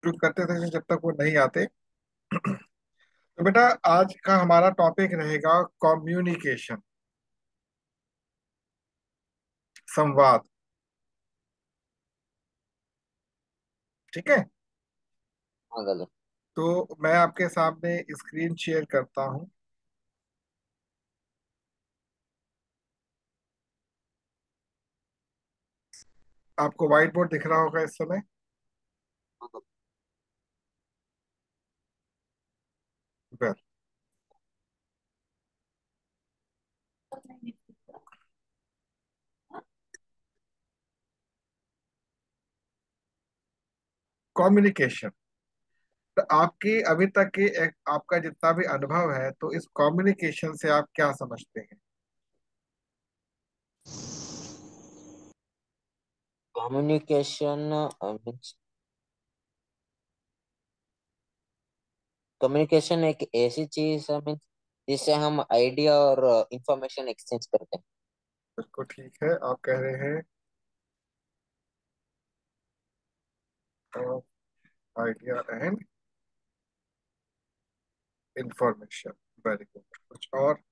शुरू करते थे जब तक वो नहीं आते। तो बेटा, आज का हमारा टॉपिक रहेगा कम्युनिकेशन, संवाद। ठीक है। हाँ गलत। तो मैं आपके सामने स्क्रीन शेयर करता हूँ। आपको व्हाइट बोर्ड दिख रहा होगा इस समय। Well, communication. तो आपकी अभी तक की आपका जितना भी अनुभव है, तो इस कम्युनिकेशन से आप क्या समझते हैं? कम्युनिकेशन मीन्स कम्युनिकेशन एक ऐसी चीज है मीन्स जिससे हम आइडिया और इंफॉर्मेशन एक्सचेंज करते हैं। बिल्कुल ठीक है, आप कह रहे हैं idea and information. Very good. कुछ और?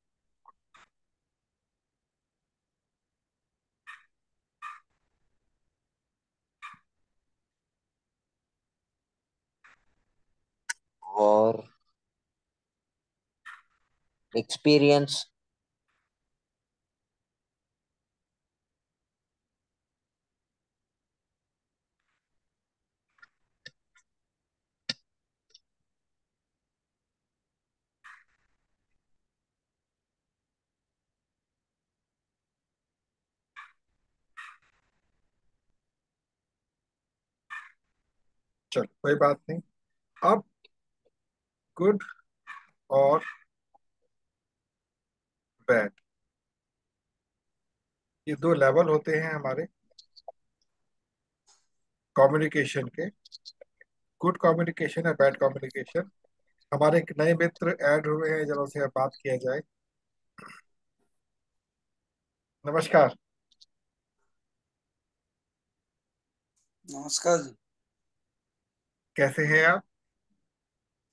और एक्सपीरियंस। चलो, कोई बात नहीं। अब गुड और बैड, ये दो लेवल होते हैं हमारे कम्युनिकेशन के। गुड कम्युनिकेशन है, बैड कम्युनिकेशन। हमारे एक नए मित्र ऐड हुए हैं, जरा उनसे बात किया जाए। नमस्कार। नमस्कार जी। कैसे हैं आप?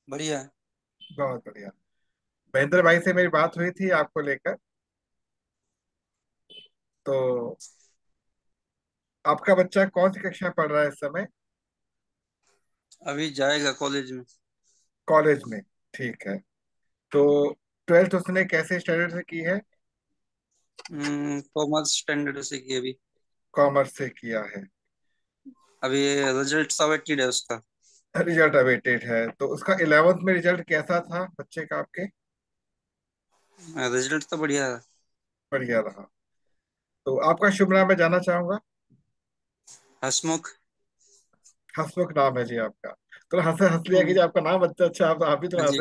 बढ़िया है। बहुत बढ़िया। महेंद्र भाई से मेरी बात हुई थी आपको लेकर। तो आपका बच्चा कौन सी कक्षा में पढ़ रहा है इस समय? अभी जाएगा कॉलेज में। कॉलेज में। ठीक है। तो ट्वेल्थ उसने कैसे स्टैंडर्ड से की है? कॉमर्स स्टैंडर्ड से की अभी। कॉमर्स से किया है। अभी रिजल्ट सबमिटेड है उसका। रिजल्ट अवेटेड है, तो उसका 11th में रिजल्ट कैसा था बच्चे का आपके? रिजल्ट तो बढ़िया है। बढ़िया रहा। तो आपका शुभ नाम मैं जानना चाहूंगा। हसमुख। हसमुख नाम है जी आपका। तो हंस हंस लिया कि हम्म, जी आपका नाम अच्छा अच्छा, आप ही तो हाँ नाम जी।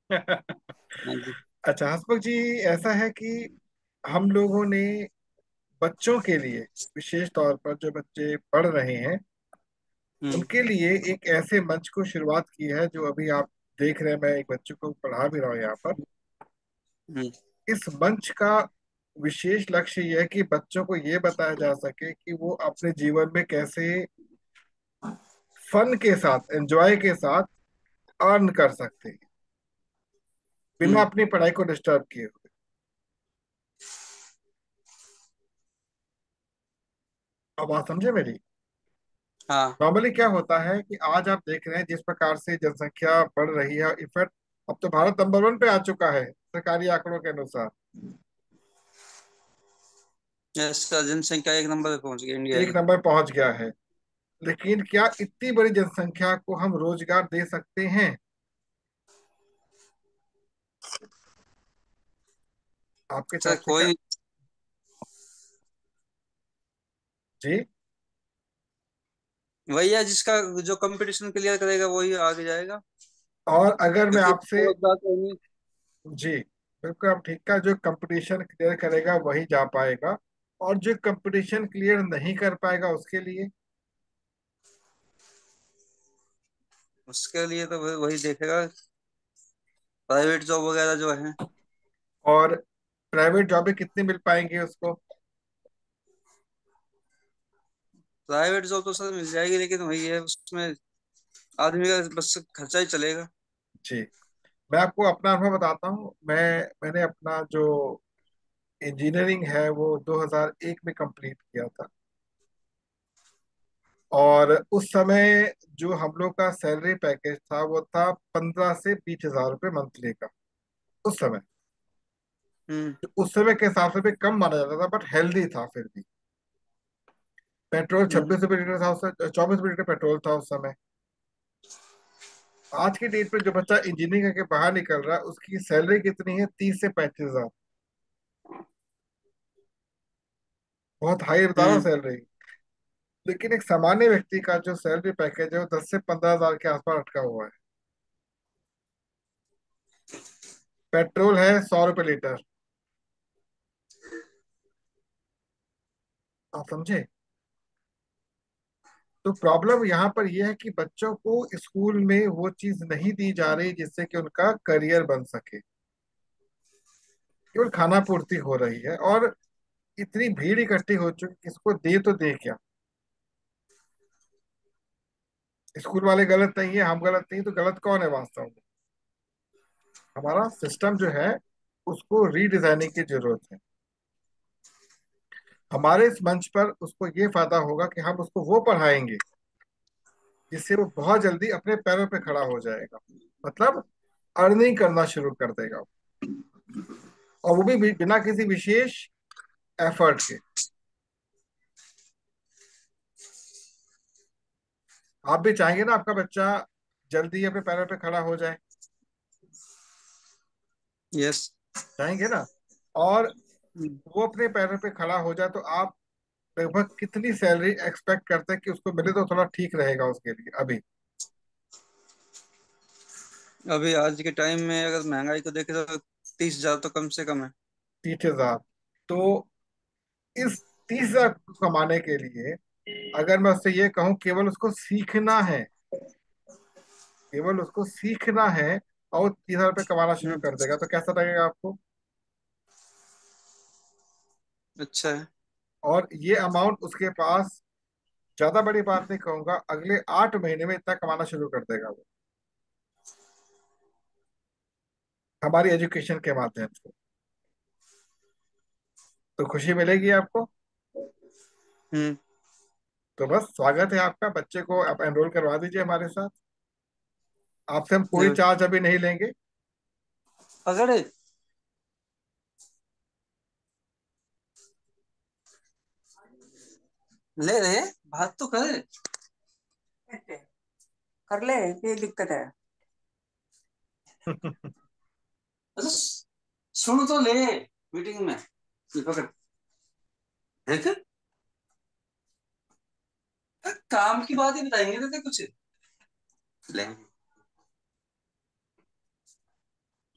है। हाँ जी। अच्छा हसमुख जी, ऐसा है कि हम लोगों ने बच्चों के लिए, विशेष तौर पर जो बच्चे पढ़ रहे हैं, हम्म। उनके लिए एक ऐसे मंच को शुरुआत की है जो अभी आप देख रहे हैं। मैं एक बच्चे को पढ़ा भी रहा हूँ यहाँ पर। हम्म। इस मंच का विशेष लक्ष्य यह है कि बच्चों को ये बताया जा सके कि वो अपने जीवन में कैसे फन के साथ, एंजॉय के साथ अर्न कर सकते हैं, बिना हम्म। अपनी पढ़ाई को डिस्टर्ब किए हुए। अब बात समझे मेरी? हाँ। नॉर्मली क्या होता है कि आज आप देख रहे हैं जिस प्रकार से जनसंख्या बढ़ रही है, इनफैक्ट अब तो भारत नंबर 1 पे आ चुका है सरकारी आंकड़ों के अनुसार। इसका जनसंख्या 1 नंबर पे पहुंच गया इंडिया एक की। नंबर पहुंच गया है। लेकिन क्या इतनी बड़ी जनसंख्या को हम रोजगार दे सकते हैं? आपके सर हिसाब से क्या? कोई जी। वही है जिसका जो कंपटीशन क्लियर करेगा वही आगे जाएगा। और अगर मैं क्योंकि आपसे, रोजगार तो नहीं। जी बिल्कुल आप ठीक का, जो कंपटीशन क्लियर करेगा वही जा पाएगा। और जो कंपटीशन क्लियर नहीं कर पाएगा उसके लिए? उसके लिए तो वही देखेगा। प्राइवेट जॉब वगैरह जो है। और प्राइवेट जॉबें कितनी मिल पाएंगी उसको? प्राइवेट जॉब तो सर मिल जाएगी लेकिन वही है उसमें आदमी का बस खर्चा ही चलेगा। जी। मैं आपको अपना अनुभव बताता हूँ। मैंने अपना जो इंजीनियरिंग है वो 2001 में कंप्लीट किया था। और उस समय जो हम लोग का सैलरी पैकेज था वो था 15 से 20 हजार रुपये मंथली का, उस समय। हम्म। तो उस समय के हिसाब से भी कम माना जाता था, बट हेल्दी था फिर भी। पेट्रोल हम्म। 26 रुपये लीटर था उस समय, 24 रुपये लीटर पेट्रोल था उस समय। आज की डेट में जो बच्चा इंजीनियरिंग करके बाहर निकल रहा है उसकी सैलरी कितनी है? 30 से 35 हजार। बहुत हाई बता रहा हूँ हम्म। सैलरी। लेकिन एक सामान्य व्यक्ति का जो सैलरी पैकेज है वो 10 से 15 हजार के आसपास अटका हुआ है। पेट्रोल है 100 रुपये लीटर। आप समझे? तो प्रॉब्लम यहाँ पर यह है कि बच्चों को स्कूल में वो चीज नहीं दी जा रही जिससे कि उनका करियर बन सके। केवल खाना पूर्ति हो रही है, और इतनी भीड़ इकट्ठी हो चुकी, किसको दे तो दे क्या? स्कूल वाले गलत नहीं है, हम गलत नहीं, तो गलत कौन है वास्तव में? हमारा सिस्टम जो है उसको रीडिजाइनिंग की जरूरत है। हमारे इस मंच पर उसको ये फायदा होगा कि हम उसको वो पढ़ाएंगे जिससे वो बहुत जल्दी अपने पैरों पे खड़ा हो जाएगा। मतलब अर्निंग करना शुरू कर देगा, और वो भी बिना किसी विशेष एफर्ट के। आप भी चाहेंगे ना आपका बच्चा जल्दी अपने पैरों पे खड़ा हो जाए? यस। चाहेंगे ना? और वो अपने पैरों पे खड़ा हो जाए तो आप लगभग कितनी सैलरी एक्सपेक्ट करते हैं कि उसको मिले तो थोड़ा ठीक रहेगा उसके लिए अभी? अभी आज के टाइम में अगर महंगाई को देखे तो 30 हजार तो कम से कम है। 30 हजार। तो इस 30 हजार को कमाने के लिए अगर मैं उससे ये कहूँ केवल उसको सीखना है, केवल उसको सीखना है, और वो 30 हजार रुपये कमाना शुरू हम्म। कर देगा, तो कैसा लगेगा आपको? अच्छा है। और ये अमाउंट उसके पास, ज्यादा बड़ी बात नहीं कहूंगा, अगले 8 महीने में इतना कमाना शुरू कर देगा वो, हमारी एजुकेशन के माध्यम से। तो खुशी मिलेगी आपको। हम्म। तो बस स्वागत है आपका, बच्चे को आप एनरोल करवा दीजिए हमारे साथ। आपसे हम कोई ले चार्ज अभी नहीं लेंगे। पकड़। ले रहे बात तो कर। कर ले, ये दिक्कत है। अच्छा, सुन तो ले मीटिंग में। ये पकड़। देख, काम की बात ही बताएंगे ना कुछ। लेंगे।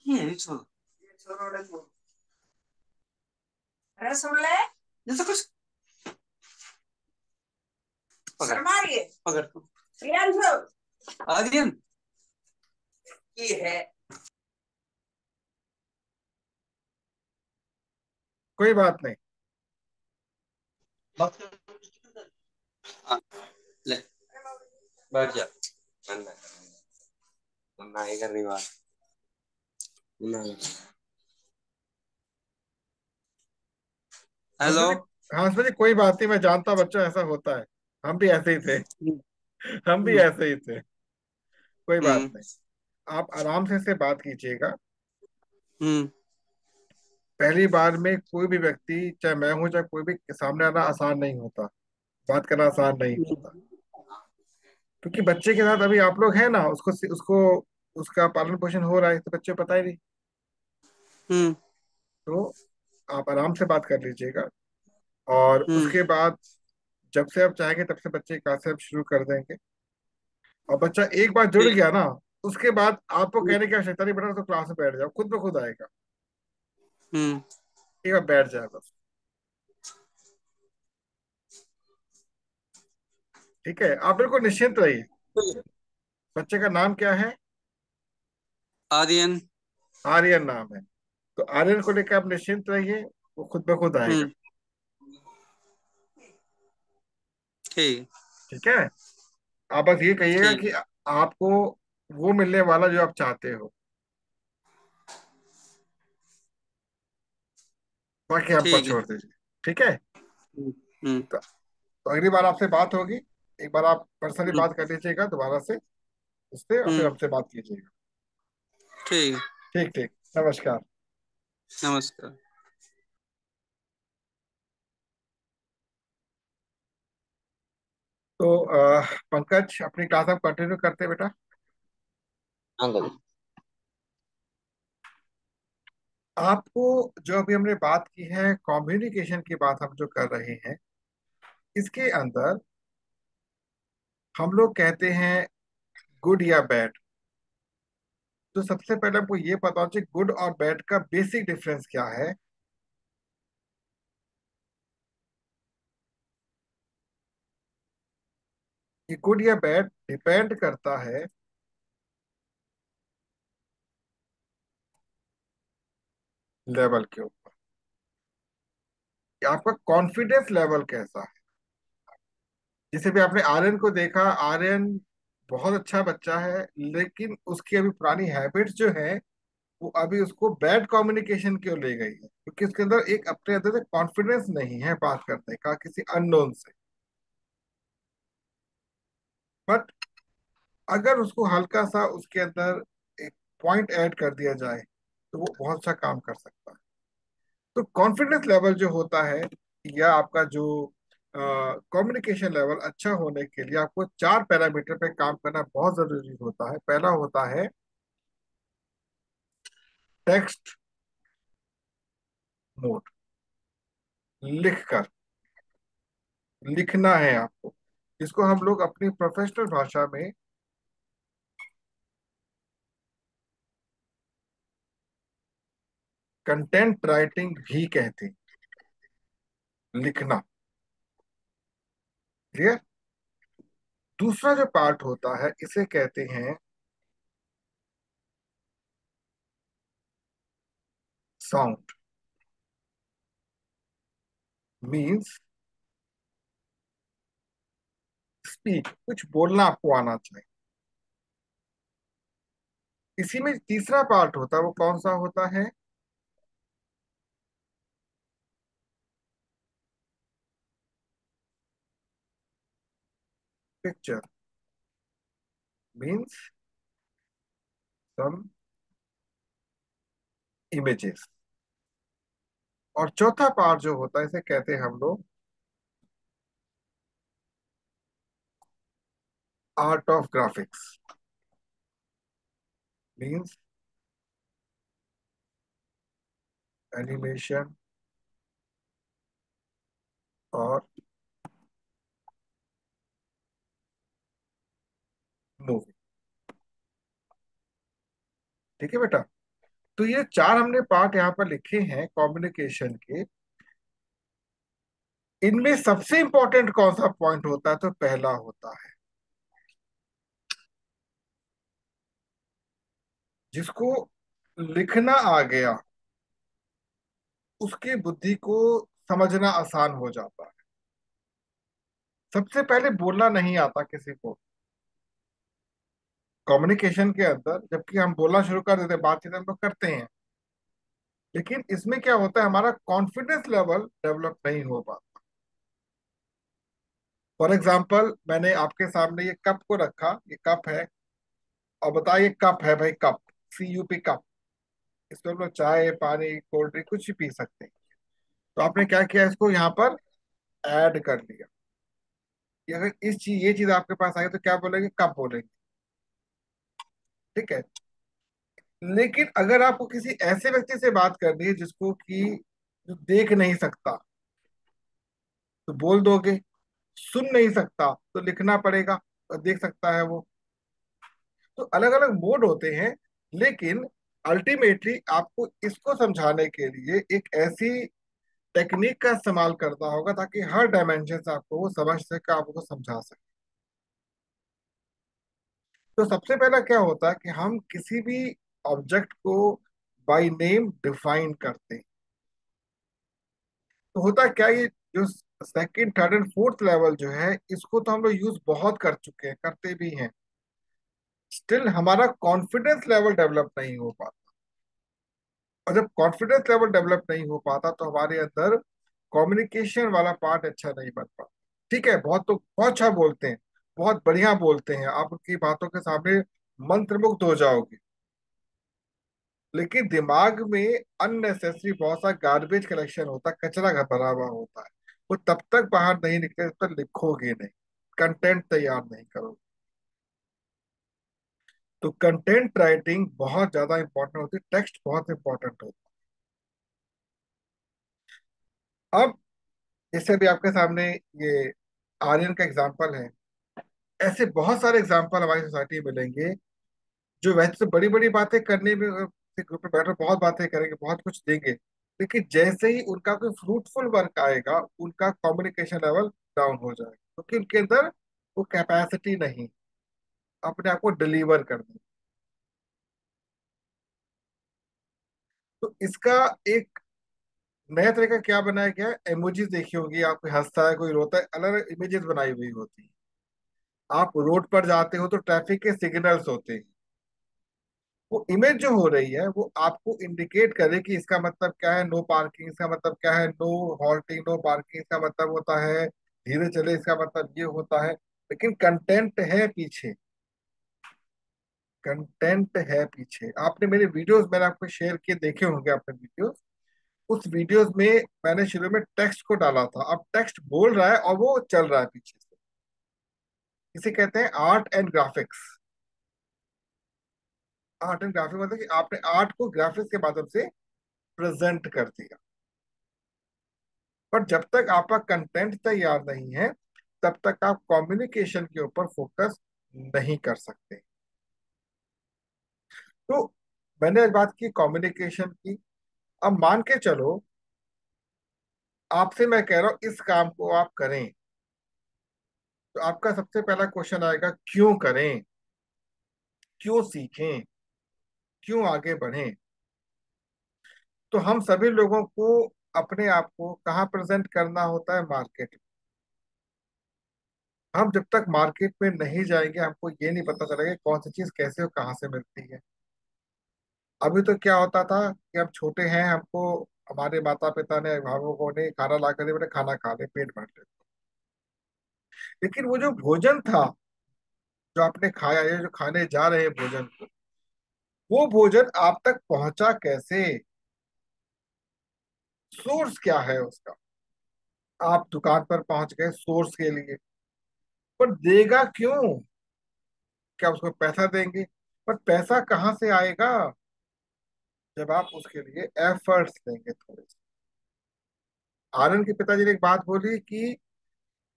ये छोड़। अरे सुन ले, जैसे कुछ पकड़। शर्मा रही है। पकड़ तू। प्रियांशु। आर्यन। ये है। कोई बात नहीं। हाँ, ले बैठ जा। मन्ना मन्ना ही कर रही बात। नहीं। हेलो। हंसू जी। हाँ हंसू जी, कोई बात नहीं, मैं जानता हूँ बच्चा ऐसा होता है। हम भी ऐसे ही थे। हम्म। हम भी ऐसे ही थे। कोई बात हम्म। नहीं। आप आराम से बात कीजिएगा। हम्म। पहली बार में कोई भी व्यक्ति, चाहे मैं हूं चाहे कोई भी, सामने आना आसान नहीं होता, बात करना आसान नहीं होता। क्योंकि बच्चे के साथ अभी आप लोग हैं ना, उसको उसको उसका पालन पोषण हो रहा है, तो बच्चे को पता ही नहीं। हम्म। तो आप आराम से बात कर लीजिएगा, और हम्म। उसके बाद जब से आप चाहेंगे तब से बच्चे की क्लास से आप शुरू कर देंगे। और बच्चा एक बार जुड़ ठीक। गया ना, उसके बाद आपको कहने की आवश्यकता नहीं, बेटा तो क्लास में बैठ जाओ, खुद ब खुद आएगा। हम्म। एक बार बैठ जाए बस। ठीक है, आप बिल्कुल निश्चिंत रहिए। बच्चे का नाम क्या है? आर्यन। आर्यन नाम है। तो आर्यन को लेकर आप निश्चिंत रहिए, वो खुद ब खुद आएगा। हम्म। ठीक। ठीक है। आप बस ये कहिएगा ठीक। कि आपको वो मिलने वाला जो आप चाहते हो। बाकी हम पर ठीक है। छोड़ दीजिए। ठीक है। हम्म। हम्म। तो अगली बार आपसे बात होगी, एक बार आप पर्सनली हम्म। बात कर लीजिएगा दोबारा से उससे, और फिर हम्म। हमसे बात कीजिएगा। ठीक है। ठीक ठीक, नमस्कार। नमस्कार। तो पंकज, अपनी क्लास आप कंटिन्यू करते हैं बेटा। हाँ अंकल। आपको जो अभी हमने बात की है, कम्युनिकेशन की बात हम जो कर रहे हैं, इसके अंदर हम लोग कहते हैं गुड या बैड। तो सबसे पहले हमको ये पता होना चाहिए गुड और बैड का बेसिक डिफरेंस क्या है। ये गुड या बैड डिपेंड करता है लेवल के ऊपर, कि आपका कॉन्फिडेंस लेवल कैसा है। जैसे भी आपने आर्यन को देखा, आर्यन बहुत अच्छा बच्चा है, लेकिन उसकी अभी पुरानी हैबिट्स जो है वो अभी उसको बैड कम्युनिकेशन क्यों ले गई है, क्योंकि उसके अंदर एक अपने अंदर से कॉन्फिडेंस नहीं है बात करने का किसी अननोन से। बट अगर उसको हल्का सा उसके अंदर एक पॉइंट ऐड कर दिया जाए तो वो बहुत अच्छा काम कर सकता है। तो कॉन्फिडेंस लेवल जो होता है, या आपका जो कम्युनिकेशन लेवल अच्छा होने के लिए आपको चार पैरामीटर पे काम करना बहुत जरूरी होता है। पहला होता है टेक्स्ट मोड, लिखकर, लिखना है आपको, जिसको हम लोग अपनी प्रोफेशनल भाषा में कंटेंट राइटिंग भी कहते हैं, लिखना। क्लियर। दूसरा जो पार्ट होता है इसे कहते हैं साउंड, मीन्स स्पीक, कुछ बोलना आपको आना चाहिए। इसी में तीसरा पार्ट होता है, वो कौन सा होता है? Picture, means some images. और चौथा पार्ट जो होता है इसे कहते हैं हम लोग art of graphics, means animation और मूवी। ठीक है बेटा। तो ये चार हमने पार्ट यहाँ पर लिखे हैं कम्युनिकेशन के। इनमें सबसे इंपॉर्टेंट कौन सा पॉइंट होता है? तो पहला होता है जिसको लिखना आ गया उसकी बुद्धि को समझना आसान हो जाता है। सबसे पहले बोलना नहीं आता किसी को कम्युनिकेशन के अंदर, जबकि हम बोलना शुरू कर देते हैं, बातचीत हम लोग करते हैं, लेकिन इसमें क्या होता है हमारा कॉन्फिडेंस लेवल डेवलप नहीं हो पाता। फॉर एग्जाम्पल, मैंने आपके सामने ये कप को रखा, ये कप है, और बताइए कप है भाई, कप, CUP, कप। इसमें हम लोग चाय, पानी, कोल्ड ड्रिंक कुछ भी पी सकते हैं। तो आपने क्या किया, इसको यहाँ पर ऐड कर लिया। कि अगर ये चीज आपके पास आई तो क्या बोलेंगे? कप बोलेंगे। ठीक है। लेकिन अगर आपको किसी ऐसे व्यक्ति से बात करनी है जिसको कि जो देख नहीं सकता, तो बोल दोगे। सुन नहीं सकता तो लिखना पड़ेगा, और देख सकता है वो। तो अलग अलग मोड होते हैं, लेकिन अल्टीमेटली आपको इसको समझाने के लिए एक ऐसी टेक्निक का इस्तेमाल करना होगा ताकि हर डायमेंशन से आपको वो समझ सके, आपको समझा सके। तो सबसे पहला क्या होता है कि हम किसी भी ऑब्जेक्ट को बाय नेम डिफाइन करते हैं। तो होता क्या, ये जो second, third and fourth level जो है, इसको तो हम लोग यूज बहुत कर चुके हैं, करते भी हैं। स्टिल हमारा कॉन्फिडेंस लेवल डेवलप नहीं हो पाता। और जब कॉन्फिडेंस लेवल डेवलप नहीं हो पाता तो हमारे अंदर कम्युनिकेशन वाला पार्ट अच्छा नहीं बन पाता। ठीक है, बहुत तो बहुत अच्छा बोलते हैं, बहुत बढ़िया बोलते हैं, आप उनकी बातों के सामने मंत्रमुग्ध हो जाओगे, लेकिन दिमाग में अननेसेसरी बहुत सा गार्बेज कलेक्शन होता है, कचरा का भरा हुआ होता है। वो तब तक बाहर नहीं निकले जब तक लिखोगे नहीं, कंटेंट तैयार नहीं करोगे। तो कंटेंट राइटिंग बहुत ज्यादा इंपॉर्टेंट होती है, टेक्स्ट बहुत इंपॉर्टेंट होता है। अब जैसे भी आपके सामने ये आर्यन का एग्जाम्पल है, ऐसे बहुत सारे एग्जाम्पल हमारी सोसाइटी में मिलेंगे जो वैसे तो बड़ी बड़ी बातें करने में ग्रुप में बैठकर बहुत बातें करेंगे, बहुत कुछ देंगे, लेकिन जैसे ही उनका कोई फ्रूटफुल वर्क आएगा उनका कम्युनिकेशन लेवल डाउन हो जाएगा, क्योंकि उनके अंदर वो कैपेसिटी नहीं अपने आप को डिलीवर करने। तो इसका एक नया तरीका क्या बनाया गया है, इमोजीज देखी होगी, आप कोई हंसता है कोई रोता है, अलग अलग इमेजेस बनाई हुई होती है। आप रोड पर जाते हो तो ट्रैफिक के सिग्नल्स होते हैं, वो इमेज जो हो रही है वो आपको इंडिकेट करे कि इसका मतलब क्या है नो पार्किंग, इसका मतलब क्या है नो हॉल्टिंग नो पार्किंग, इसका मतलब होता है धीरे चले, इसका मतलब ये होता है। लेकिन कंटेंट है पीछे, कंटेंट है पीछे। आपने मेरे वीडियोस मैंने आपको शेयर किए, देखे होंगे आपने वीडियोस। उस वीडियोस में मैंने शुरू में टेक्स्ट को डाला था, अब टेक्स्ट बोल रहा है और वो चल रहा है पीछे से। इसे कहते हैं art and graphics. Art and graphics मतलब कि आपने आर्ट को ग्राफिक्स के माध्यम से प्रेजेंट कर दिया। पर जब तक आपका कंटेंट तैयार नहीं है तब तक आप कम्युनिकेशन के ऊपर फोकस नहीं कर सकते। तो मैंने आज बात की कम्युनिकेशन की। अब मान के चलो आपसे मैं कह रहा हूं इस काम को आप करें, तो आपका सबसे पहला क्वेश्चन आएगा क्यों करें, क्यों सीखें, क्यों आगे बढ़ें। तो हम सभी लोगों को अपने आप को कहाँ प्रेजेंट करना होता है, मार्केट। हम जब तक मार्केट में नहीं जाएंगे हमको ये नहीं पता चलेगा कि कौन सी चीज कैसे और कहाँ से मिलती है। अभी तो क्या होता था कि हम छोटे हैं, हमको हमारे माता पिता ने अभिभावकों ने खाना ला कर दिया, बेटे खाना खा ले पेट भर ले। लेकिन वो जो भोजन था जो आपने खाया या जो खाने जा रहे हैं भोजन को, वो भोजन आप तक पहुंचा कैसे, सोर्स क्या है उसका। आप दुकान पर पहुंच गए सोर्स के लिए, पर देगा क्यों, क्या उसको पैसा देंगे, पर पैसा कहाँ से आएगा, जब आप उसके लिए एफर्ट्स देंगे थोड़े से। आनंद के पिताजी ने एक बात बोली कि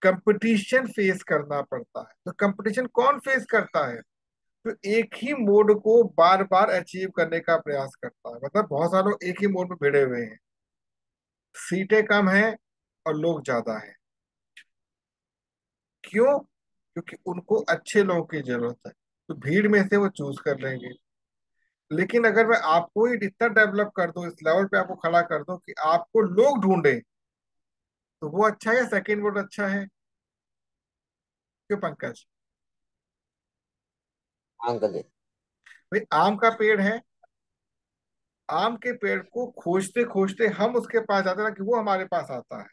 कंपटीशन फेस करना पड़ता है। तो कंपटीशन कौन फेस करता है, तो एक ही मोड को बार बार अचीव करने का प्रयास करता है। मतलब बहुत सारे लोग एक ही मोड में भिड़े हुए हैं, सीटें कम हैं और लोग ज्यादा हैं। क्यों, क्योंकि उनको अच्छे लोगों की जरूरत है, तो भीड़ में से वो चूज कर लेंगे। लेकिन अगर मैं आपको ही इतना डेवलप कर दूं, इस लेवल पे आपको खड़ा कर दूं कि आपको लोग ढूंढे, तो वो अच्छा है या सेकंड मोड अच्छा है। क्यों पंकज, अंकल जी। भाई आम का पेड़ है, आम के पेड़ को खोजते खोजते हम उसके पास जाते ना कि वो हमारे पास आता है।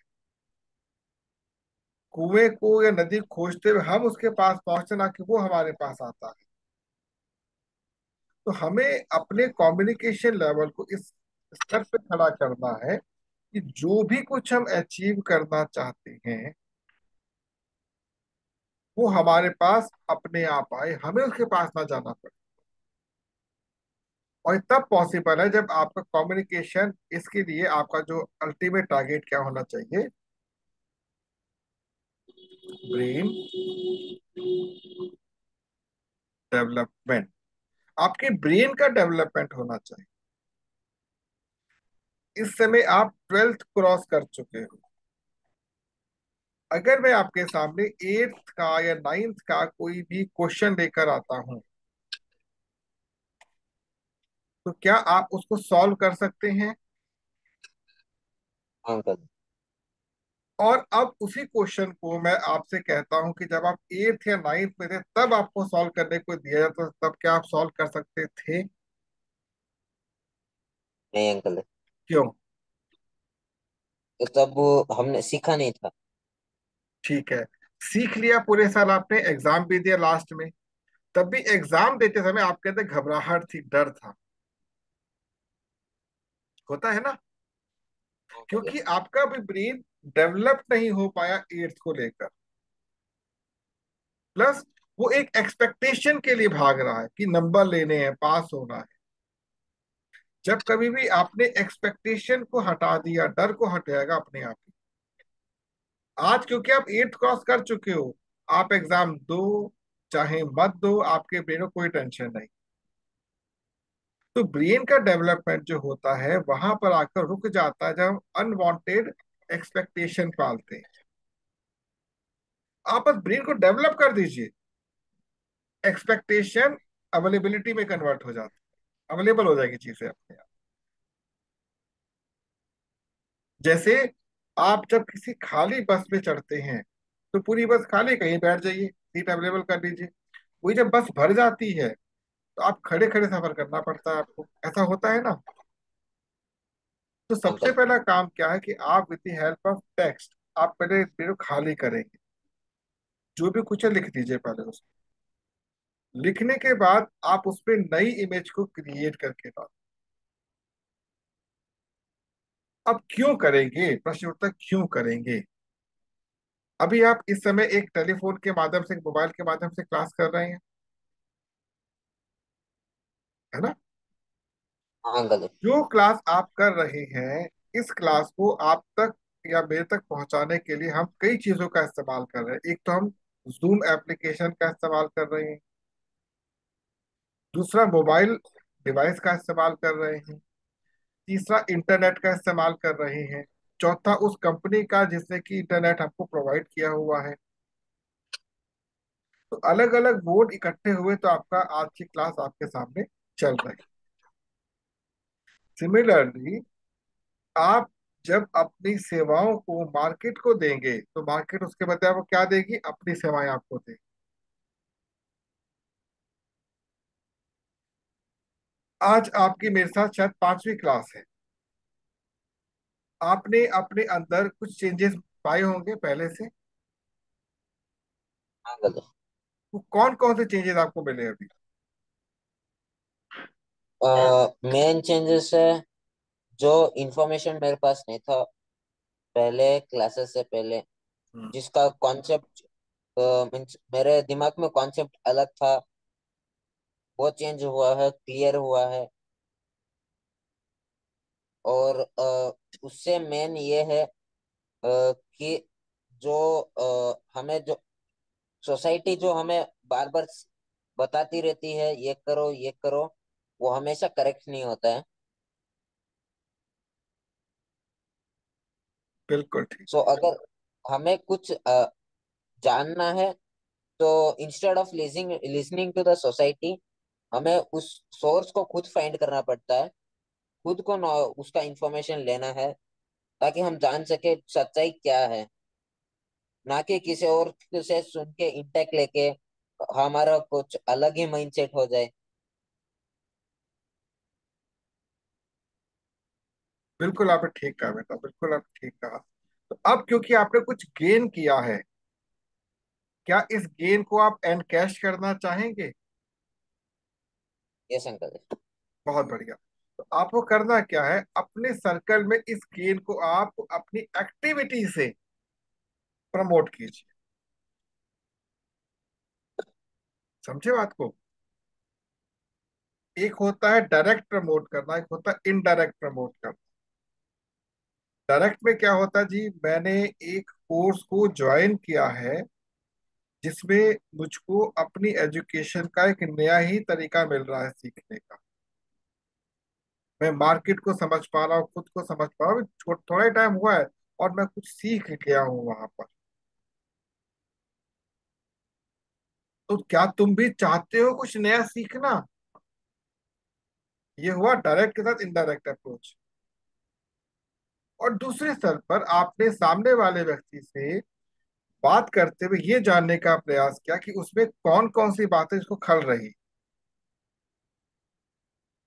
कुएं को या नदी खोजते हुए हम उसके पास पहुंचते ना कि वो हमारे पास आता है। तो हमें अपने कम्युनिकेशन लेवल को इस स्तर पे खड़ा करना है कि जो भी कुछ हम अचीव करना चाहते हैं वो हमारे पास अपने आप आए, हमें उसके पास ना जाना पड़े। और ये तब पॉसिबल है जब आपका कम्युनिकेशन, इसके लिए आपका जो अल्टीमेट टारगेट क्या होना चाहिए, ब्रेन डेवलपमेंट। आपके ब्रेन का डेवलपमेंट होना चाहिए। इस समय आप 12th क्रॉस कर चुके हो। अगर मैं आपके सामने 8th का या 9th का कोई भी क्वेश्चन लेकर आता हूं, तो क्या आप उसको सॉल्व कर सकते हैं। अंकल। और अब उसी क्वेश्चन को मैं आपसे कहता हूं कि जब आप एट्थ या नाइन्थ में थे तब आपको सॉल्व करने को दिया जाता था, तब क्या आप सॉल्व कर सकते थे? नहीं अंकल, क्यों? तो तब हमने सीखा नहीं था। ठीक है, सीख लिया पूरे साल आपने, एग्जाम भी दिया लास्ट में, तब भी एग्जाम देते समय आपके अंदर घबराहट थी, डर था, होता है ना? अंकल, क्योंकि आपका भी ब्रेन डेवलप नहीं हो पाया एट्थ को लेकर। प्लस वो एक एक्सपेक्टेशन के लिए भाग रहा है कि नंबर लेने हैं, पास होना है। जब कभी भी आपने एक्सपेक्टेशन को हटा दिया, डर को हट जाएगा अपने आप ही। आज क्योंकि आप एट्थ क्रॉस कर चुके हो, आप एग्जाम दो चाहे मत दो, आपके ब्रेन को कोई टेंशन नहीं। तो ब्रेन का डेवलपमेंट जो होता है वहां पर आकर रुक जाता है जब हम अनवांटेड एक्सपेक्टेशन पालते हैं। आप बस ब्रेन को डेवलप कर दीजिए, एक्सपेक्टेशन अवेलेबिलिटी में कन्वर्ट हो जाती है, अवेलेबल हो जाएगी चीजें अपने आप। जैसे आप जब किसी खाली बस में चढ़ते हैं तो पूरी बस खाली, कहीं बैठ जाइए, सीट अवेलेबल कर लीजिए। वही जब बस भर जाती है तो आप खड़े खड़े सफर करना पड़ता है आपको, ऐसा होता है ना? तो सबसे अंकल, पहला काम क्या है कि आप with the help of text आप पहले पेड़ खाली करेंगे, जो भी कुछ है लिख दीजिए पहले उसको। लिखने के बाद आप उस पर नई इमेज को क्रिएट करके डाल। अब क्यों करेंगे, प्रश्न उठता है क्यों करेंगे? अभी आप इस समय एक टेलीफोन के माध्यम से, मोबाइल के माध्यम से क्लास कर रहे हैं, है ना? हाँ अंकल। जो क्लास आप कर रहे हैं, इस क्लास को आप तक या मेरे तक पहुंचाने के लिए हम कई चीजों का इस्तेमाल कर रहे हैं। एक तो हम जूम एप्लीकेशन का इस्तेमाल कर रहे हैं, दूसरा मोबाइल डिवाइस का इस्तेमाल कर रहे हैं, तीसरा इंटरनेट का इस्तेमाल कर रहे हैं, चौथा उस कंपनी का जिसने कि इंटरनेट हमको प्रोवाइड किया हुआ है। तो अलग अलग बोर्ड इकट्ठे हुए तो आपका आज की क्लास आपके सामने चल रही। सिमिलरली आप जब अपनी सेवाओं को मार्केट को देंगे तो मार्केट उसके बदले आपको क्या देगी? अपनी सेवाएं आपको देगी। आज आपकी मेरे साथ शायद पांचवी क्लास है, आपने अपने अंदर कुछ चेंजेस पाए होंगे पहले से। हाँ अंकल, वो कौन कौन से चेंजेस आपको मिले अभी? मेन चेंजेस है, जो इंफॉर्मेशन मेरे पास नहीं था पहले क्लासेस से पहले, हम्म, जिसका कॉन्सेप्ट मीन्स मेरे दिमाग में कॉन्सेप्ट अलग था, वो चेंज हुआ है, क्लियर हुआ है। और उससे मेन ये है कि जो हमें जो सोसाइटी जो हमें बार बार बताती रहती है ये करो ये करो, वो हमेशा करेक्ट नहीं होता है। बिल्कुल ठीक। सो अगर हमें कुछ जानना है, तो instead of listening to the society, हमें उस सोर्स को खुद फाइंड करना पड़ता है, खुद को उसका इंफॉर्मेशन लेना है, ताकि हम जान सके सच्चाई क्या है, ना कि किसी और से सुन के इंटेक लेके हमारा कुछ अलग ही माइंडसेट हो जाए। बिल्कुल आपने ठीक कहा बेटा, बिल्कुल आपने ठीक कहा। तो अब क्योंकि आपने कुछ गेन किया है, क्या इस गेन को आप एंड कैश करना चाहेंगे? ये अंकल। बहुत बढ़िया। तो आपको करना क्या है, अपने सर्कल में इस गेन को आप अपनी एक्टिविटी से प्रमोट कीजिए। समझे बात को? एक होता है डायरेक्ट प्रमोट करना, एक होता है इनडायरेक्ट प्रमोट करना। डायरेक्ट में क्या होता है जी, मैंने एक कोर्स को ज्वाइन किया है जिसमें मुझको अपनी एजुकेशन का एक नया ही तरीका मिल रहा है सीखने का। मैं मार्केट को समझ पा रहा हूँ, खुद को समझ पा रहा हूँ, थोड़ा ही टाइम हुआ है और मैं कुछ सीख गया हूँ वहां पर। तो क्या तुम भी चाहते हो कुछ नया सीखना? ये हुआ डायरेक्ट के साथ इनडायरेक्ट अप्रोच। और दूसरे स्तर पर आपने सामने वाले व्यक्ति से बात करते हुए ये जानने का प्रयास किया कि उसमें कौन कौन सी बातें इसको खल रही,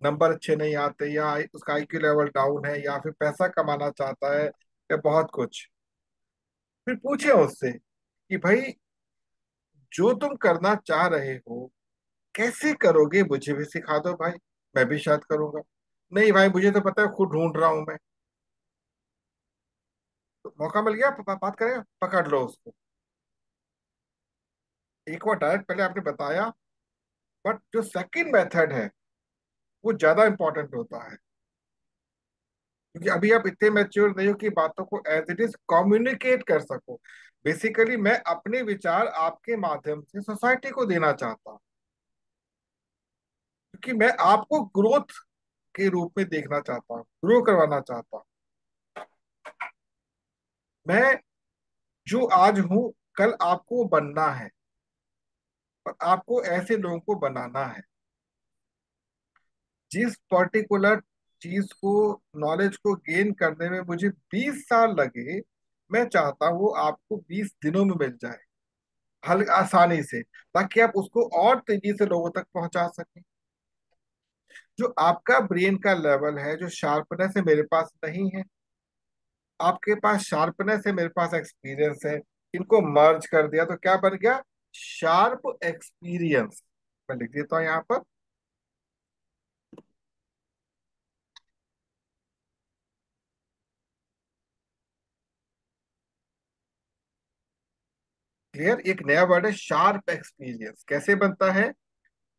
नंबर अच्छे नहीं आते, या उसका आईक्यू लेवल डाउन है, या फिर पैसा कमाना चाहता है, या बहुत कुछ। फिर पूछे उससे कि भाई जो तुम करना चाह रहे हो कैसे करोगे, मुझे भी सिखा दो भाई, मैं भी शायद करूंगा। नहीं भाई मुझे तो पता है, खुद ढूंढ रहा हूं मैं। तो मौका मिल गया, बात करेगा, पकड़ लो उसको। एक बार डायरेक्ट पहले आपने बताया, बट जो सेकंड मेथड है वो ज्यादा इंपॉर्टेंट होता है, क्योंकि अभी आप इतने मैच्योर नहीं हो कि बातों को एज इट इज कम्युनिकेट कर सको। बेसिकली मैं अपने विचार आपके माध्यम से सोसाइटी को देना चाहता हूँ, क्योंकि मैं आपको ग्रोथ के रूप में देखना चाहता हूँ, ग्रो करवाना चाहता हूँ। मैं जो आज हूं कल आपको बनना है, और आपको ऐसे लोगों को बनाना है। जिस पर्टिकुलर चीज को, नॉलेज को गेन करने में मुझे 20 साल लगे, मैं चाहता हूँ वो आपको 20 दिनों में मिल जाए, हल आसानी से, ताकि आप उसको और तेजी से लोगों तक पहुंचा सकें। जो आपका ब्रेन का लेवल है, जो शार्पनेस है, मेरे पास नहीं है। आपके पास शार्पनेस है, मेरे पास एक्सपीरियंस है। इनको मर्ज कर दिया तो क्या बन गया? Sharp experience. मैं लिख देता हूं यहाँ पर। क्लियर? एक नया वर्ड है शार्प एक्सपीरियंस। कैसे बनता है?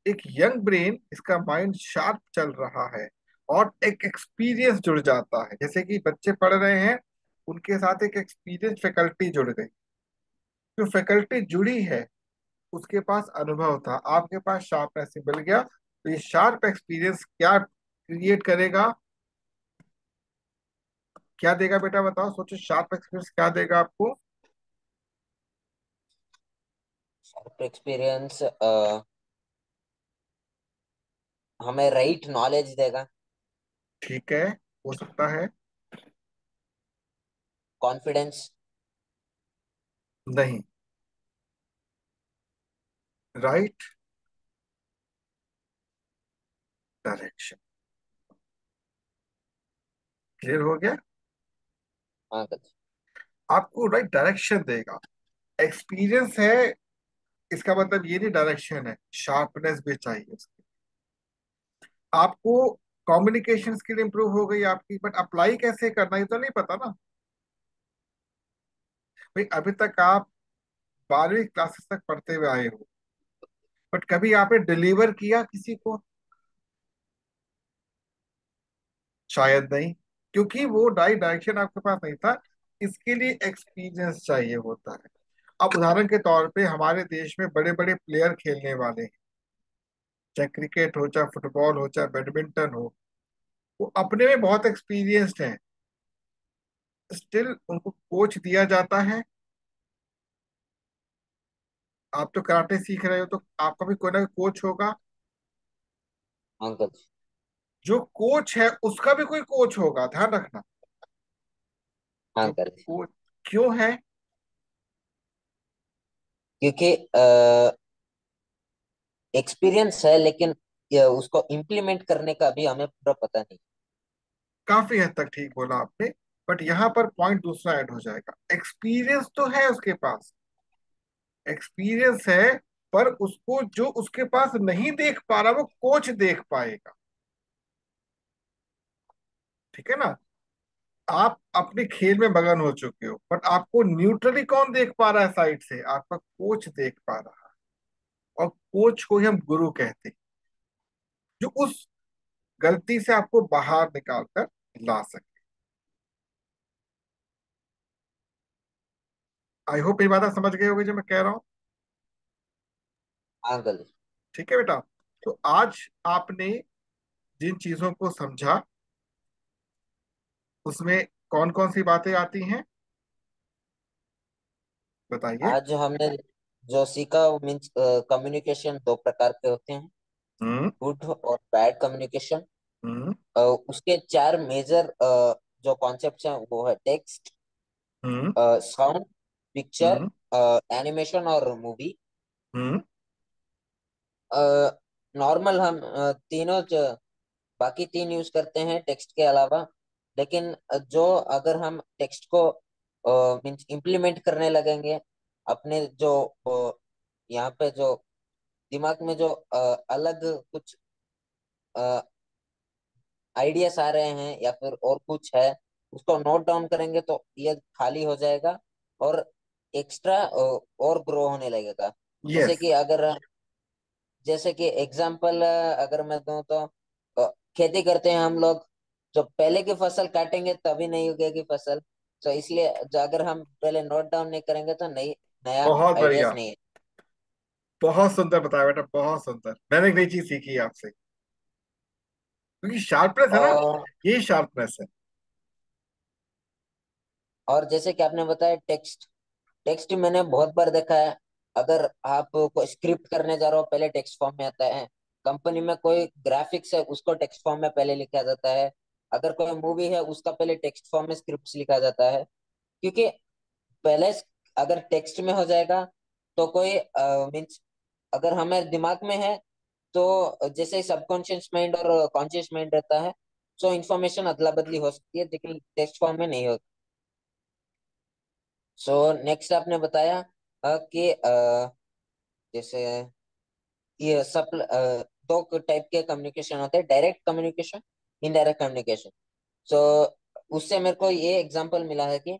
एक यंग ब्रेन, इसका माइंड शार्प चल रहा है, और एक एक्सपीरियंस जुड़ जाता है। जैसे कि बच्चे पढ़ रहे हैं, उनके साथ एक एक्सपीरियंस फैकल्टी जुड़ गई। जो फैकल्टी जुड़ी है उसके पास अनुभव था, आपके पास शार्पनेस मिल गया, तो ये शार्प एक्सपीरियंस क्या क्रिएट करेगा? क्या देगा बेटा, बताओ, सोचो, शार्प एक्सपीरियंस क्या देगा आपको? शार्प एक्सपीरियंस हमें राइट नॉलेज देगा। ठीक है, हो सकता है। कॉन्फिडेंस। नहीं। Right direction. क्लियर हो गया? हाँ अंकल। आपको राइट डायरेक्शन देगा। एक्सपीरियंस है, इसका मतलब ये नहीं डायरेक्शन है, शार्पनेस भी चाहिए उसकी। आपको कम्युनिकेशन स्किल इंप्रूव हो गई आपकी, बट अप्लाई कैसे करना ये तो नहीं पता ना भाई। अभी तक आप 12वीं क्लासेस तक पढ़ते हुए आए हो, बट कभी आपने डिलीवर किया किसी को? शायद नहीं, क्योंकि वो डायरेक्शन आपके पास नहीं था। इसके लिए एक्सपीरियंस चाहिए होता है। अब उदाहरण के तौर पे हमारे देश में बड़े बड़े प्लेयर खेलने वाले हैं, चाहे क्रिकेट हो, चाहे फुटबॉल हो, चाहे बैडमिंटन हो, वो अपने में बहुत एक्सपीरियंस्ड हैं। स्टिल उनको कोच दिया जाता है। आप तो कराटे सीख रहे हो, तो आपका भी कोई ना कोई कोच होगा। अंकल। जो कोच है उसका भी कोई कोच होगा, ध्यान रखना। हाँ जो अंकल। कोच क्यों है? क्योंकि एक्सपीरियंस है, लेकिन ये उसको इम्प्लीमेंट करने का अभी हमें पूरा पता नहीं। काफी हद तक ठीक बोला आपने, बट यहाँ पर पॉइंट दूसरा ऐड हो जाएगा। एक्सपीरियंस तो है उसके पास, एक्सपीरियंस है, पर उसको जो उसके पास नहीं देख पा रहा वो कोच देख पाएगा। ठीक है ना? आप अपने खेल में मगन हो चुके हो, बट आपको न्यूट्रली कौन देख पा रहा है साइड से? आपका कोच देख पा रहा है। और कोच को ही हम गुरु कहते हैं, जो उस गलती से आपको बाहर निकाल कर ला सके। आई होप ये बात आप समझ गए होगे जो मैं कह रहा हूँ। हाँ अंकल। ठीक है बेटा। तो आज आपने जिन चीजों को समझा, उसमें कौन कौन सी बातें आती हैं, बताइए। आज हमने जो सीखा मीन्स कम्युनिकेशन दो प्रकार के होते हैं, हम्म। गुड और बैड कम्युनिकेशन। हम्म। उसके चार मेजर जो कॉन्सेप्ट है वो है टेक्स्ट, हम्म। साउंड, पिक्चर, हम्म। एनिमेशन और मूवी। हम्म। नॉर्मल हम तीनों बाकी तीन यूज करते हैं टेक्स्ट के अलावा। लेकिन जो अगर हम टेक्स्ट को मीन्स इम्प्लीमेंट करने लगेंगे अपने जो यहाँ पे जो दिमाग में जो अलग कुछ आइडियाज आ रहे हैं या फिर और कुछ है, उसको नोट डाउन करेंगे तो ये खाली हो जाएगा और एक्स्ट्रा और ग्रो होने लगेगा। जैसे यस। कि अगर जैसे कि एग्जाम्पल अगर मैं दूं तो खेती करते हैं हम लोग, जो पहले की फसल काटेंगे तभी नहीं उगेगी फसल। तो इसलिए जो अगर हम पहले नोट डाउन नहीं करेंगे तो नई नया बहुत आइडियाज बढ़िया। नहीं है। बहुत सुंदर बताया बेटा, बहुत सुंदर। मैंने एक नई चीज सीखी आपसे, क्योंकि शार्पनेस है ना, और ये शार्पनेस है। और जैसे कि आपने बताया टेक्स्ट, टेक्स्ट मैंने बहुत बार देखा है। अगर आप कोई स्क्रिप्ट करने जा रहे हो पहले टेक्स्ट फॉर्म में आता है। कंपनी में कोई ग्राफिक्स है उसको टेक्स्ट फॉर्म में पहले लिखा जाता है। अगर कोई मूवी है उसका पहले टेक्स्ट फॉर्म में स्क्रिप्ट लिखा जाता है। क्योंकि पहले अगर टेक्स्ट में हो जाएगा तो कोई मीन्स अगर हमारे दिमाग में है तो जैसे सबकॉन्शियस माइंड और कॉन्शियस माइंड रहता है, सो इन्फॉर्मेशन अदला बदली हो सकती है लेकिन टेक्स्ट फॉर्म में नहीं होती। सो नेक्स्ट आपने बताया कि जैसे ये सब दो टाइप के कम्युनिकेशन होते हैं, डायरेक्ट कम्युनिकेशन, इनडायरेक्ट कम्युनिकेशन। सो उससे मेरे को ये एग्जांपल मिला है कि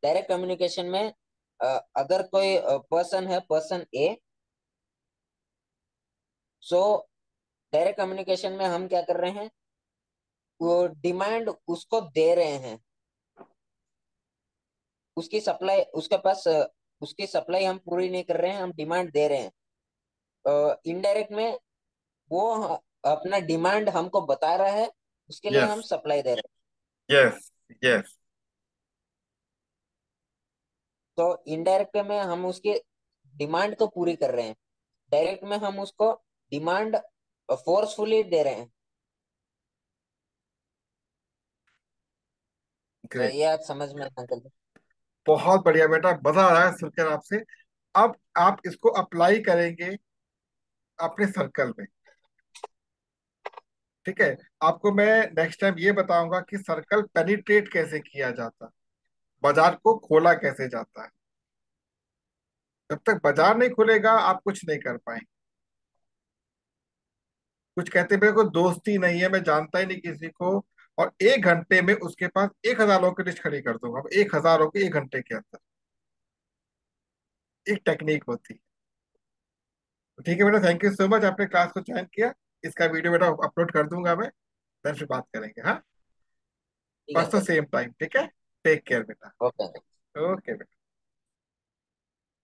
डायरेक्ट कम्युनिकेशन में अगर कोई पर्सन है, पर्सन ए, सो डायरेक्ट कम्युनिकेशन में हम क्या कर रहे हैं, वो डिमांड उसको दे रहे हैं, उसकी सप्लाई उसके पास उसकी सप्लाई हम पूरी नहीं कर रहे हैं, हम डिमांड दे रहे हैं। इनडायरेक्ट में वो अपना डिमांड हमको बता रहा है, उसके लिए यस। हम सप्लाई दे रहे हैं। यस। यस। तो इनडायरेक्ट में हम उसकी डिमांड तो पूरी कर रहे हैं, डायरेक्ट में हम उसको डिमांड फोर्सफुली दे रहे हैं। तो ये ग्रेट। आप समझ में अंकल। बहुत बढ़िया बेटा, मजा आ रहा है सुनकर आपसे। अब आप इसको अप्लाई करेंगे अपने सर्कल में, ठीक है? आपको मैं नेक्स्ट टाइम ये बताऊंगा कि सर्कल पेनिट्रेट कैसे किया जाता है, बाजार को खोला कैसे जाता है। जब तक बाजार नहीं खुलेगा आप कुछ नहीं कर पाएंगे। कुछ कहते मेरे को दोस्ती नहीं है, मैं जानता ही नहीं किसी को, और 1 घंटे में उसके पास 1,000 लोगों की लिस्ट खड़ी कर दूंगा। अब 1,000 लोग 1 घंटे के अंदर, एक टेक्निक होती है। तो ठीक है बेटा, थैंक यू सो मच, आपने क्लास को ज्वाइन किया। इसका वीडियो बेटा अपलोड कर दूंगा मैं, फिर बात करेंगे, हाँ? ठीक है परसों अंकल। सेम टाइम, ठीक है? टेक केयर बेटा। ओके।